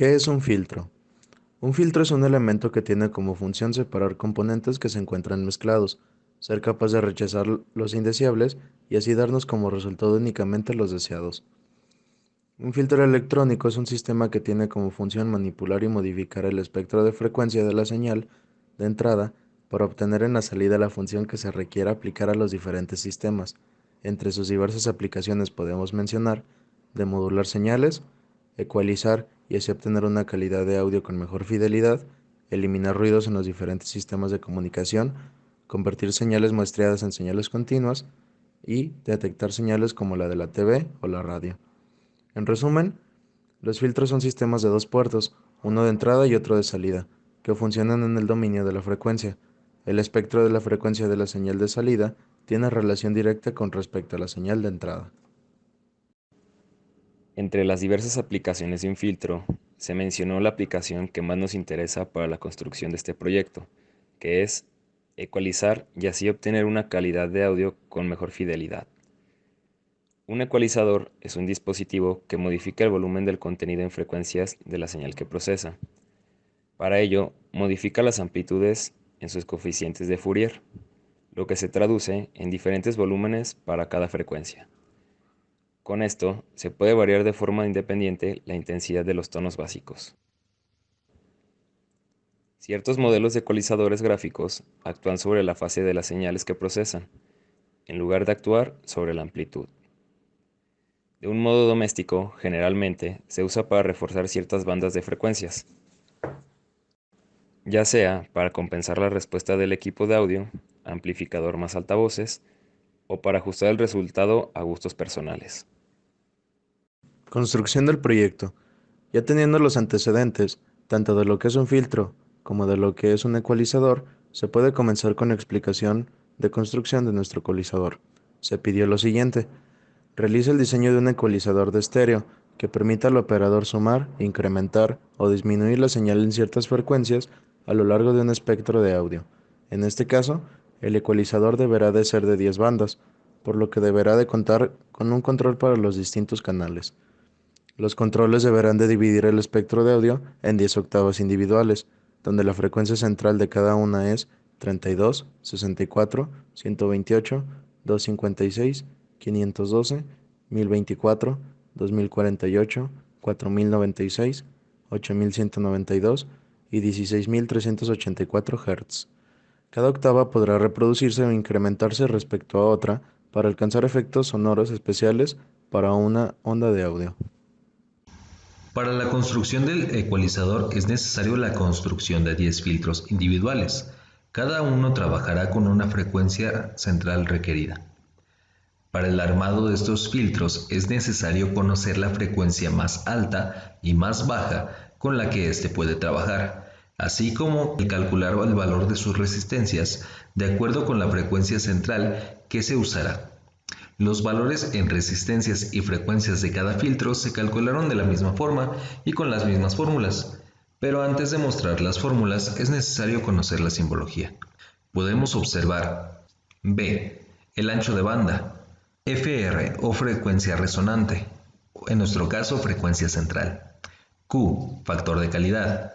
¿Qué es un filtro? Un filtro es un elemento que tiene como función separar componentes que se encuentran mezclados, ser capaz de rechazar los indeseables y así darnos como resultado únicamente los deseados. Un filtro electrónico es un sistema que tiene como función manipular y modificar el espectro de frecuencia de la señal de entrada para obtener en la salida la función que se requiera aplicar a los diferentes sistemas. Entre sus diversas aplicaciones podemos mencionar de modular señales, ecualizar y así obtener una calidad de audio con mejor fidelidad, eliminar ruidos en los diferentes sistemas de comunicación, convertir señales muestreadas en señales continuas y detectar señales como la de la TV o la radio. En resumen, los filtros son sistemas de dos puertos, uno de entrada y otro de salida, que funcionan en el dominio de la frecuencia. El espectro de la frecuencia de la señal de salida tiene relación directa con respecto a la señal de entrada. Entre las diversas aplicaciones de un filtro, se mencionó la aplicación que más nos interesa para la construcción de este proyecto, que es ecualizar y así obtener una calidad de audio con mejor fidelidad. Un ecualizador es un dispositivo que modifica el volumen del contenido en frecuencias de la señal que procesa. Para ello, modifica las amplitudes en sus coeficientes de Fourier, lo que se traduce en diferentes volúmenes para cada frecuencia. Con esto, se puede variar de forma independiente la intensidad de los tonos básicos. Ciertos modelos de ecualizadores gráficos actúan sobre la fase de las señales que procesan, en lugar de actuar sobre la amplitud. De un modo doméstico, generalmente, se usa para reforzar ciertas bandas de frecuencias, ya sea para compensar la respuesta del equipo de audio, amplificador más altavoces, o para ajustar el resultado a gustos personales. Construcción del proyecto. Ya teniendo los antecedentes, tanto de lo que es un filtro como de lo que es un ecualizador, se puede comenzar con la explicación de construcción de nuestro ecualizador. Se pidió lo siguiente: realiza el diseño de un ecualizador de estéreo que permita al operador sumar, incrementar o disminuir la señal en ciertas frecuencias a lo largo de un espectro de audio. En este caso, el ecualizador deberá de ser de 10 bandas, por lo que deberá de contar con un control para los distintos canales. Los controles deberán de dividir el espectro de audio en 10 octavas individuales, donde la frecuencia central de cada una es 32, 64, 128, 256, 512, 1024, 2048, 4096, 8192 y 16384 Hz. Cada octava podrá reproducirse o incrementarse respecto a otra para alcanzar efectos sonoros especiales para una onda de audio. Para la construcción del ecualizador es necesario la construcción de 10 filtros individuales. Cada uno trabajará con una frecuencia central requerida. Para el armado de estos filtros es necesario conocer la frecuencia más alta y más baja con la que éste puede trabajar, así como el calcular el valor de sus resistencias de acuerdo con la frecuencia central que se usará. Los valores en resistencias y frecuencias de cada filtro se calcularon de la misma forma y con las mismas fórmulas, pero antes de mostrar las fórmulas es necesario conocer la simbología. Podemos observar B, el ancho de banda, FR o frecuencia resonante, en nuestro caso frecuencia central, Q, factor de calidad,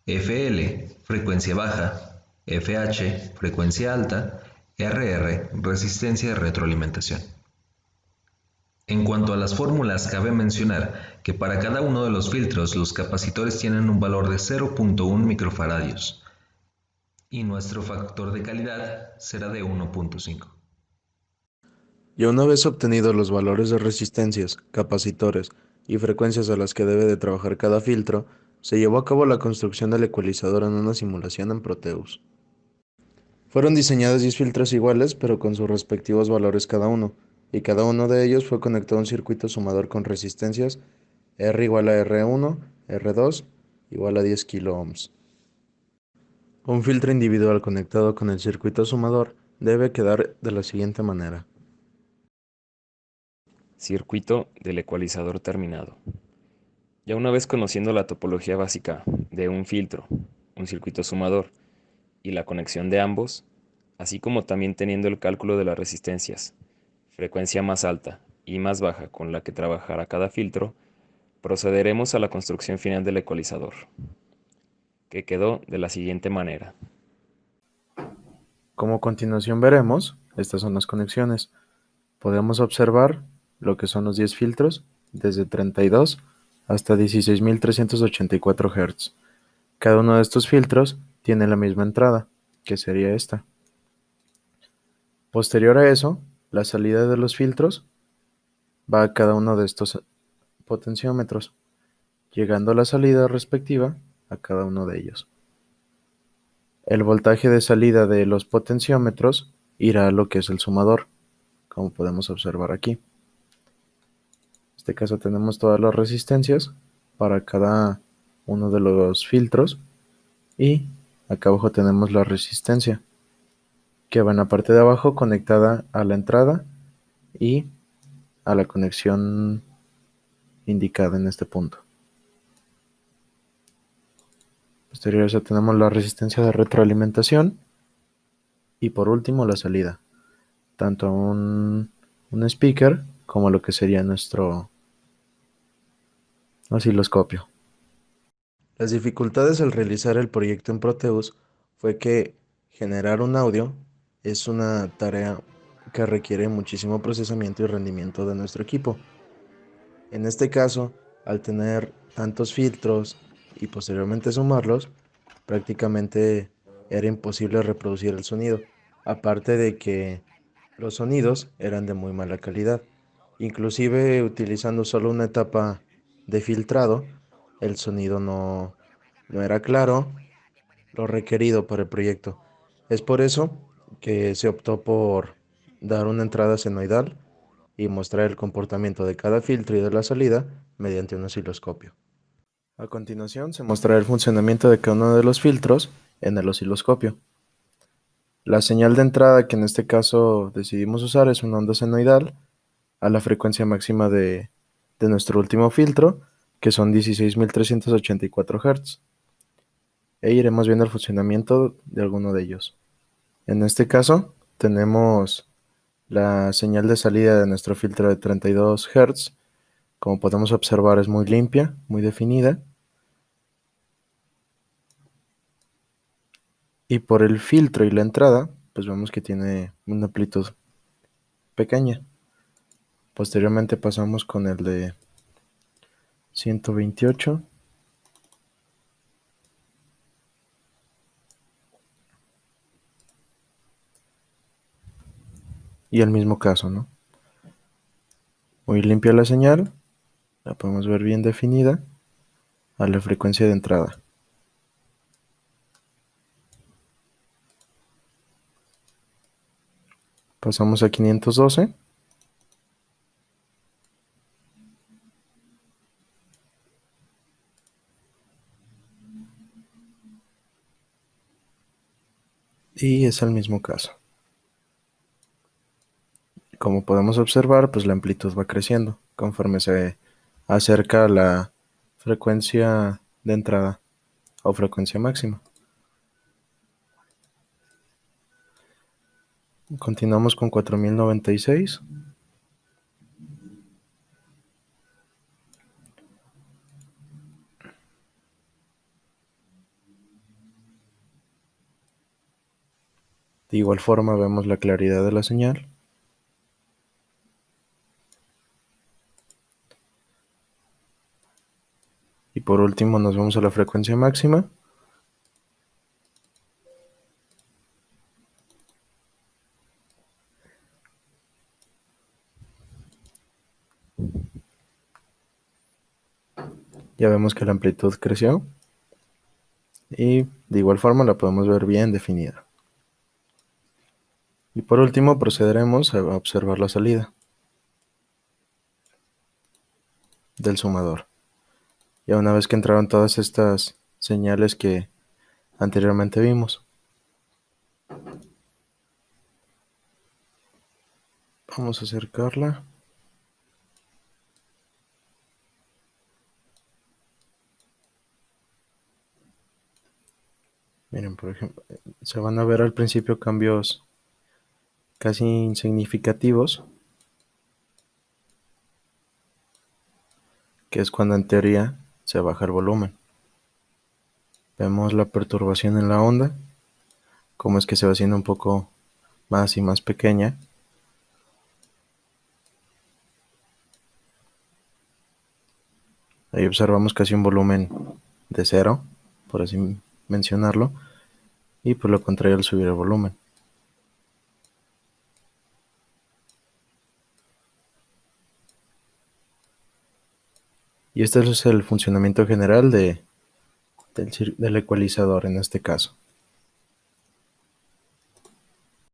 FL, frecuencia baja, FH, frecuencia alta, RR, resistencia de retroalimentación. En cuanto a las fórmulas, cabe mencionar que para cada uno de los filtros los capacitores tienen un valor de 0.1 microfaradios y nuestro factor de calidad será de 1.5. Y una vez obtenidos los valores de resistencias, capacitores y frecuencias a las que debe de trabajar cada filtro, se llevó a cabo la construcción del ecualizador en una simulación en Proteus. Fueron diseñados 10 filtros iguales, pero con sus respectivos valores cada uno, y cada uno de ellos fue conectado a un circuito sumador con resistencias R igual a R1, R2 igual a 10 kilo ohms. Un filtro individual conectado con el circuito sumador debe quedar de la siguiente manera. Circuito del ecualizador terminado. Ya una vez conociendo la topología básica de un filtro, un circuito sumador y la conexión de ambos, así como también teniendo el cálculo de las resistencias, frecuencia más alta y más baja con la que trabajará cada filtro, Procederemos a la construcción final del ecualizador, que quedó de la siguiente manera. Como a continuación veremos, estas son las conexiones. Podemos observar lo que son los 10 filtros desde 32 hasta 16.384 Hz. Cada uno de estos filtros tiene la misma entrada, que sería esta. Posterior a eso, la salida de los filtros va a cada uno de estos potenciómetros, llegando la salida respectiva a cada uno de ellos. El voltaje de salida de los potenciómetros irá a lo que es el sumador, como podemos observar aquí. En este caso tenemos todas las resistencias para cada uno de los filtros y acá abajo tenemos la resistencia que va en la parte de abajo conectada a la entrada y a la conexión indicada en este punto. Posterior a eso tenemos la resistencia de retroalimentación y por último la salida, tanto a un speaker como a lo que sería nuestro osciloscopio. Las dificultades al realizar el proyecto en Proteus fue que generar un audio es una tarea que requiere muchísimo procesamiento y rendimiento de nuestro equipo. En este caso, al tener tantos filtros y posteriormente sumarlos, prácticamente era imposible reproducir el sonido, aparte de que los sonidos eran de muy mala calidad. Inclusive utilizando solo una etapa de filtrado, el sonido no era claro lo requerido para el proyecto. Es por eso que se optó por dar una entrada senoidal y mostrar el comportamiento de cada filtro y de la salida mediante un osciloscopio. A continuación se mostrará el funcionamiento de cada uno de los filtros en el osciloscopio. La señal de entrada que en este caso decidimos usar es una onda senoidal a la frecuencia máxima de nuestro último filtro, que son 16.384 Hz. E iremos viendo el funcionamiento de alguno de ellos. En este caso tenemos la señal de salida de nuestro filtro de 32 Hz. Como podemos observar es muy limpia, muy definida. Y por el filtro y la entrada, pues vemos que tiene una amplitud pequeña. Posteriormente pasamos con el de 128. Y el mismo caso, ¿no? Muy limpia la señal, la podemos ver bien definida a la frecuencia de entrada. Pasamos a 512. Y es el mismo caso. Como podemos observar, pues la amplitud va creciendo conforme se acerca a la frecuencia de entrada o frecuencia máxima. Continuamos con 4096. De igual forma vemos la claridad de la señal. Y por último nos vamos a la frecuencia máxima. Ya vemos que la amplitud creció. Y de igual forma la podemos ver bien definida. Y por último procederemos a observar la salida del sumador. Ya una vez que entraron todas estas señales que anteriormente vimos, vamos a acercarla. Miren, por ejemplo, se van a ver al principio cambios casi insignificativos, que es cuando en teoría se baja el volumen. Vemos la perturbación en la onda, cómo es que se va haciendo un poco más y más pequeña. Ahí observamos casi un volumen de cero, por así mencionarlo, y por lo contrario al subir el volumen. Y este es el funcionamiento general del ecualizador en este caso.